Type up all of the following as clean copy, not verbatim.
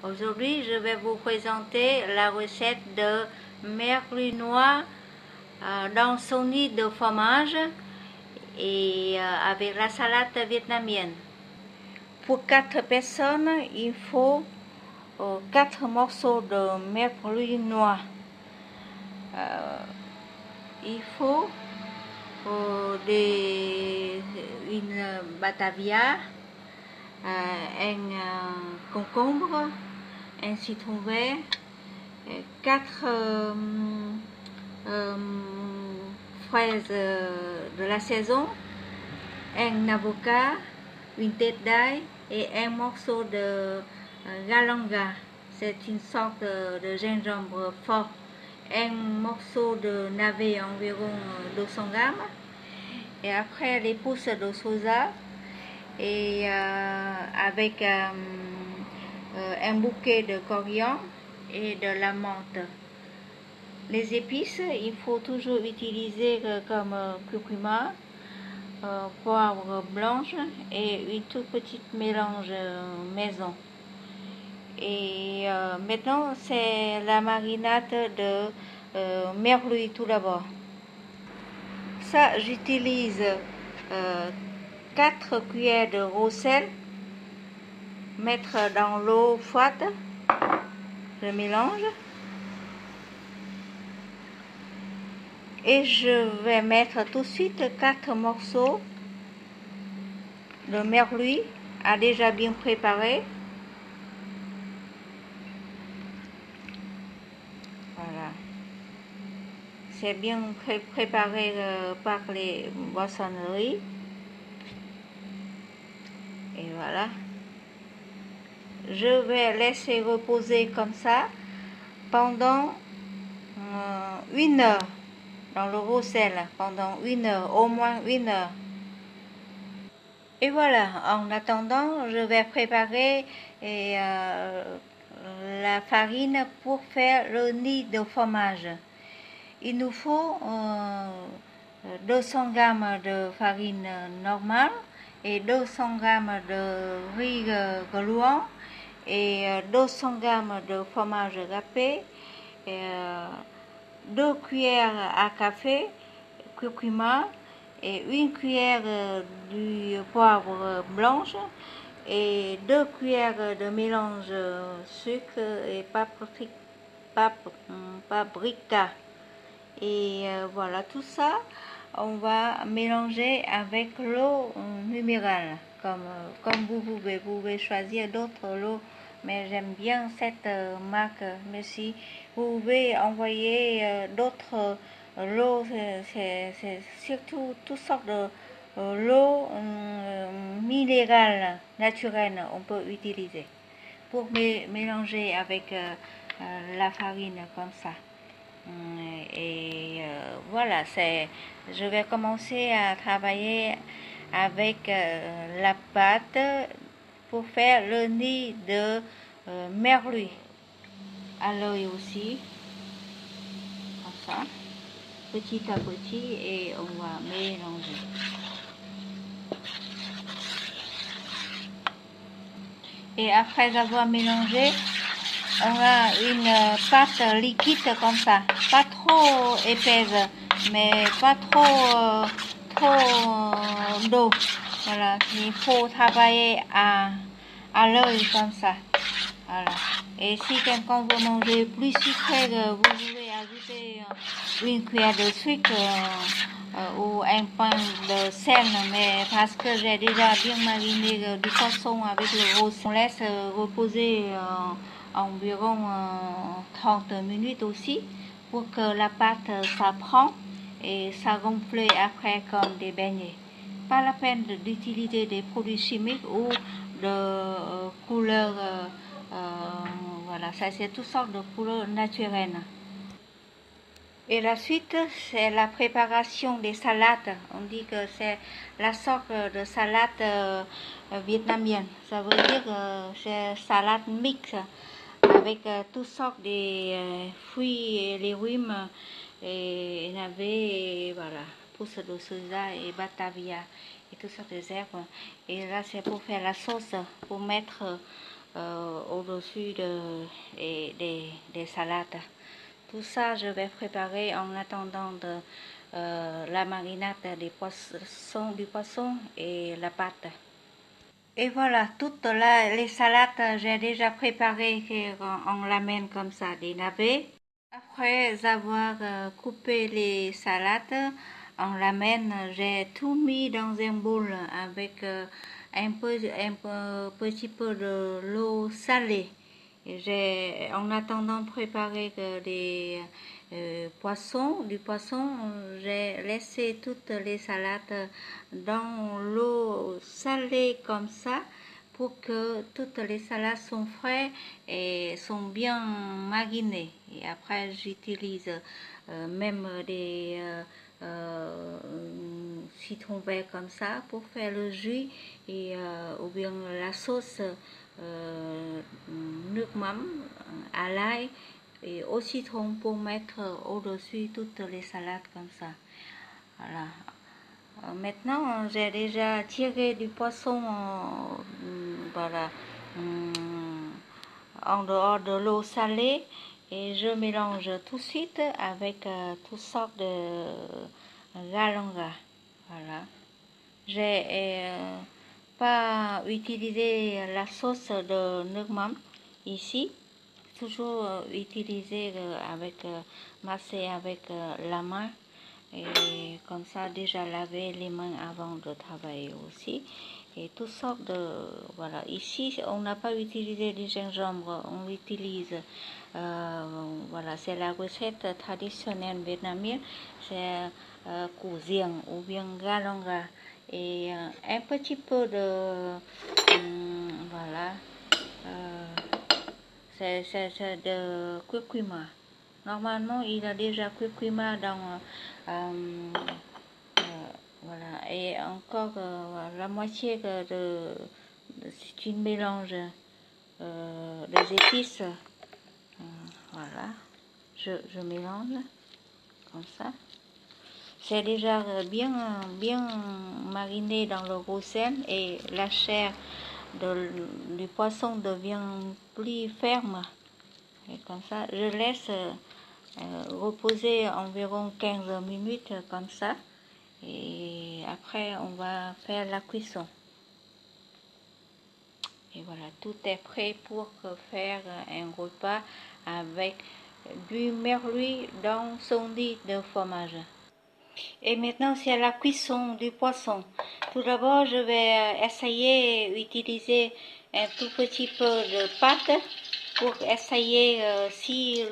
Aujourd'hui, je vais vous présenter la recette de merlu noir dans son nid de fromage et avec la salade vietnamienne. Pour 4 personnes, il faut 4 morceaux de merlu noir. Il faut une batavia, un concombre, un citron vert, 4 fraises de la saison, un avocat, une tête d'ail et un morceau de galanga. C'est une sorte de gingembre fort. Un morceau de navet environ 200 grammes. Et après les pousses de soja et avec un bouquet de coriandre et de la menthe. Les épices, il faut toujours utiliser comme curcuma, poivre blanche et une toute petite mélange maison. Et maintenant, c'est la marinade de merlu tout d'abord. Ça, j'utilise 4 cuillères de gros sel, mettre dans l'eau froide, je mélange et je vais mettre tout de suite 4 morceaux de merlu déjà bien préparé. Voilà, c'est bien préparé par les boissonneries. Et voilà, je vais laisser reposer comme ça pendant 1 heure dans le gros sel, pendant 1 heure, au moins 1 heure. Et voilà, en attendant, je vais préparer la farine pour faire le nid de fromage. Il nous faut 200 g de farine normale et 200 g de riz gluant et 200 g de fromage râpé, 2 cuillères à café curcuma et 1 cuillère du poivre blanche et 2 cuillères de mélange sucre et paprika. Et voilà, tout ça, on va mélanger avec l'eau minérale, comme vous pouvez choisir d'autres lots, mais j'aime bien cette marque. Mais si vous pouvez envoyer d'autres l'eau, c'est surtout toutes sortes de l'eau minérale naturelle on peut utiliser pour mélanger avec la farine comme ça. Et voilà, je vais commencer à travailler avec la pâte pour faire le nid de merlu à l'œil aussi, comme ça, petit à petit, et on va mélanger. Et après avoir mélangé, on a une pâte liquide comme ça, pas trop épaisse, mais pas trop d'eau. Voilà, il faut travailler à l'œil comme ça. Voilà. Et si quelqu'un veut manger plus sucré, vous pouvez ajouter 1 cuillère de sucre ou un pain de sel, mais parce que j'ai déjà bien mariné du poisson avec le rose, on laisse reposer environ 30 minutes aussi pour que la pâte ça prend et ça gonfle après comme des beignets. Pas la peine d'utiliser des produits chimiques ou de couleurs. Voilà, ça c'est toutes sortes de couleurs naturelles. Et la suite, c'est la préparation des salades. On dit que c'est la sorte de salade vietnamienne. Ça veut dire que c'est salade mixte avec toutes sortes de fruits et légumes et navets, et voilà, pousses de soja et batavia et toutes sortes d'herbes. Et là, c'est pour faire la sauce, pour mettre au-dessus des salades. Tout ça, je vais préparer en attendant la marinade du poisson et la pâte. Et voilà, toutes les salades, j'ai déjà préparé on l'amène comme ça, des navets. Après avoir coupé les salades, on l'amène, j'ai tout mis dans un bol avec un petit peu de l'eau salée. En attendant de préparer du poisson, j'ai laissé toutes les salades dans l'eau salée comme ça pour que toutes les salades sont fraîches et sont bien marinées. Et après, j'utilise même des citrons verts comme ça pour faire le jus et ou bien la sauce nước mắm à l'ail et au citron pour mettre au-dessus toutes les salades comme ça. Voilà. Maintenant, j'ai déjà tiré du poisson voilà, en dehors de l'eau salée et je mélange tout de suite avec toutes sortes de galanga. Voilà. J'ai pas utilisé la sauce de nước mắm ici, toujours utilisé massé avec la main. Et comme ça, déjà laver les mains avant de travailler aussi. Et toutes sortes de... Voilà. Ici, on n'a pas utilisé du gingembre, on utilise... voilà, c'est la recette traditionnelle vietnamienne. C'est củ riềng ou bien galonga. Et un petit peu de... voilà. C'est de curcuma. Normalement, il a déjà curcuma dans... voilà, et encore la moitié c'est une mélange des épices. Voilà, je mélange comme ça. C'est déjà bien mariné dans le roussel et la chair du poisson devient plus ferme. Et comme ça, je laisse reposer environ 15 minutes comme ça. Et après, on va faire la cuisson. Et voilà, tout est prêt pour faire un repas avec du merlu dans son lit de fromage. Et maintenant, c'est la cuisson du poisson. Tout d'abord, je vais essayer d'utiliser un tout petit peu de pâte pour essayer si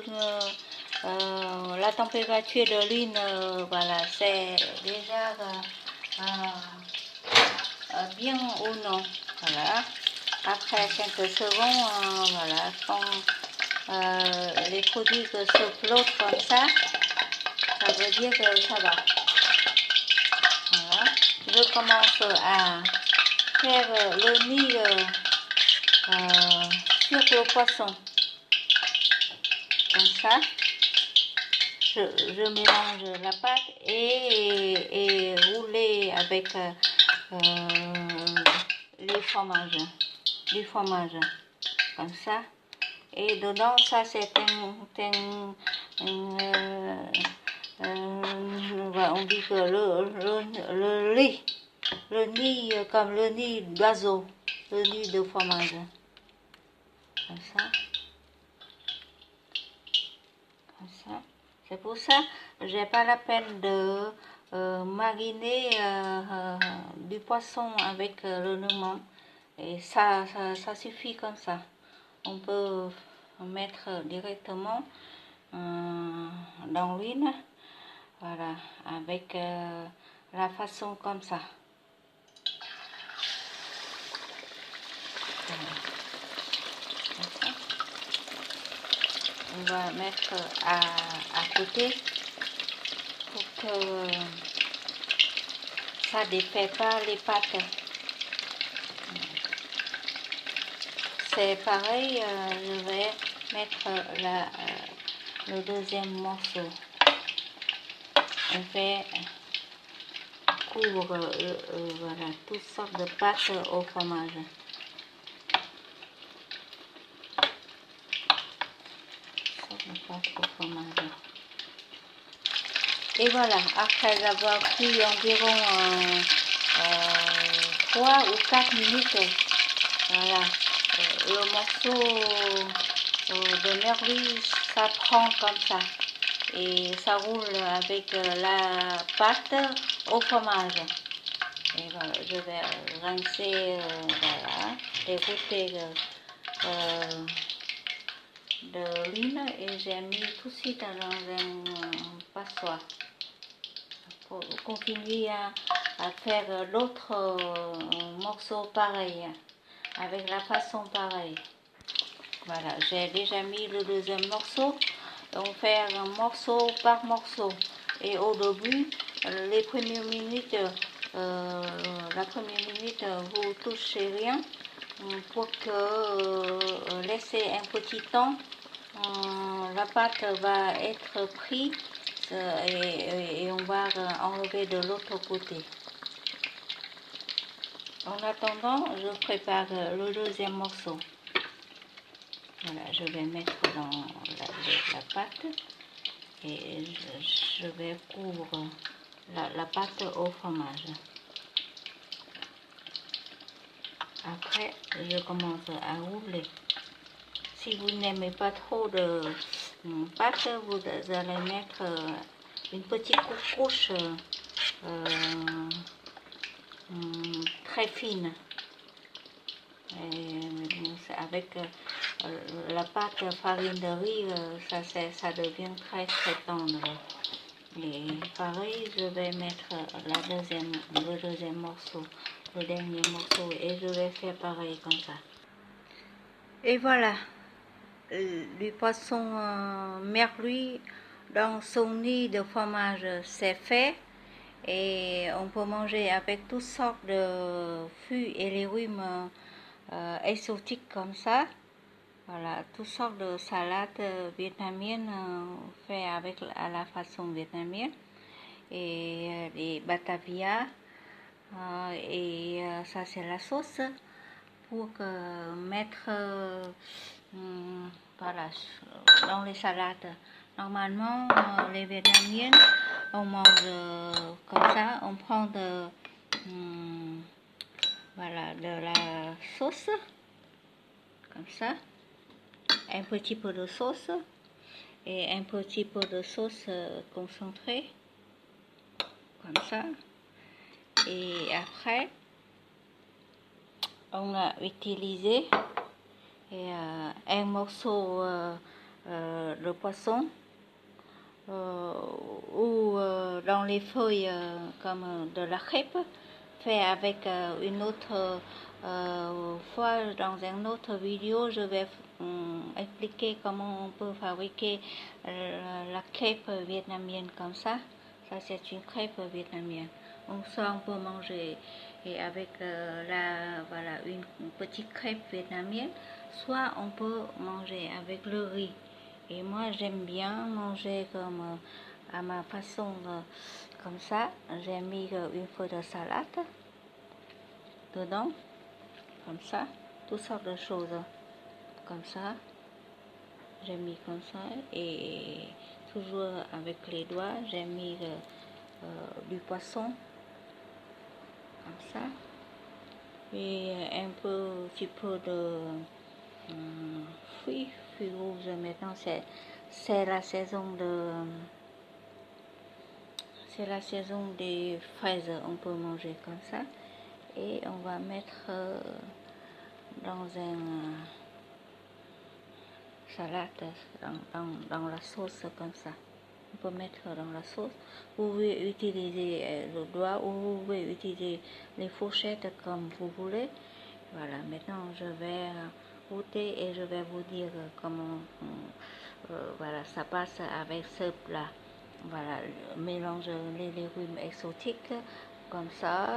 la température de l'huile, voilà, c'est déjà bien ou non. Voilà. Après quelques secondes, voilà, quand les produits se flottent comme ça veut dire que ça va. Voilà. Je commence à faire le nid sur le poisson. Comme ça. Je mélange la pâte et rouler avec les fromages, du fromage, comme ça. Et dedans, ça c'est on dit que le nid comme le nid d'oiseau, le nid de fromage, comme ça. Comme ça. C'est pour ça que j'ai pas la peine de mariner du poisson avec le lemon. Et ça suffit comme ça. On peut mettre directement dans l'huile. Voilà, avec la façon comme ça. Voilà. Comme ça. On va mettre à côté pour que ça ne défait pas les pâtes. C'est pareil, je vais mettre le deuxième morceau. On fait couvre voilà, toutes sortes de pâtes au fromage. la pâte au fromage. Et voilà, après avoir cuit environ 3 ou 4 minutes, voilà, le morceau de merluze, ça prend comme ça. Et ça roule avec la pâte au fromage. Et voilà, je vais rincer, voilà, les bouteilles de l'huile et j'ai mis tout de suite dans un passoire pour continuer à faire l'autre morceau pareil, avec la façon pareille. Voilà, j'ai déjà mis le deuxième morceau. On fait un morceau par morceau. Et au début, les premières minutes, la première minute, vous touchez rien pour que laisser un petit temps. La pâte va être prise et on va enlever de l'autre côté. En attendant, je prépare le deuxième morceau. Voilà, je vais mettre dans la pâte et je vais couvrir la pâte au fromage. Après, je commence à rouler. Si vous n'aimez pas trop de pâte, vous allez mettre une petite couche très fine. Avec la pâte farine de riz, ça devient très très tendre. Et pareil, je vais mettre le deuxième morceau, le dernier morceau, et je vais faire pareil comme ça. Et voilà, le poisson merluze dans son nid de fromage, c'est fait. Et on peut manger avec toutes sortes de fruits et légumes exotiques comme ça. Voilà, toutes sortes de salades vietnamiennes faites avec à la façon vietnamienne. Et les batavia. Et ça, c'est la sauce pour mettre voilà, dans les salades. Normalement, les Vietnamiennes, on mange comme ça, on prend voilà, de la sauce, comme ça, un petit peu de sauce et un petit peu de sauce concentrée, comme ça. Et après, on a utilisé un morceau de poisson ou dans les feuilles comme de la crêpe, fait avec une autre fois dans une autre vidéo, je vais expliquer comment on peut fabriquer la crêpe vietnamienne comme ça. Ça, c'est une crêpe vietnamienne. Donc ça, on peut manger et avec voilà, une petite crêpe vietnamienne, soit on peut manger avec le riz. Et moi, j'aime bien manger comme à ma façon, comme ça. J'ai mis une feuille de salade dedans, comme ça, toutes sortes de choses, comme ça. J'ai mis comme ça et toujours avec les doigts, j'ai mis du poisson, comme ça. Et un petit peu de fruits rouges. Maintenant, c'est la saison des fraises. On peut manger comme ça. Et on va mettre dans un salade, dans la sauce comme ça. On peut mettre dans la sauce. Vous pouvez utiliser le doigt ou vous pouvez utiliser les fourchettes comme vous voulez. Voilà, maintenant je vais goûter et je vais vous dire comment voilà, ça passe avec ce plat. Voilà, mélange les légumes exotiques comme ça,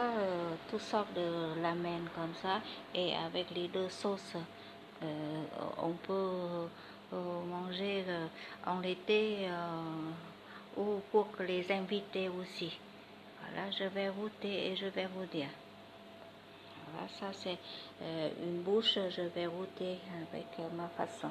toutes sortes de ramen comme ça, et avec les deux sauces, on peut manger en été ou pour les invités aussi. Voilà, je vais goûter et je vais vous dire. Voilà, ça c'est une bouche, je vais goûter avec ma façon.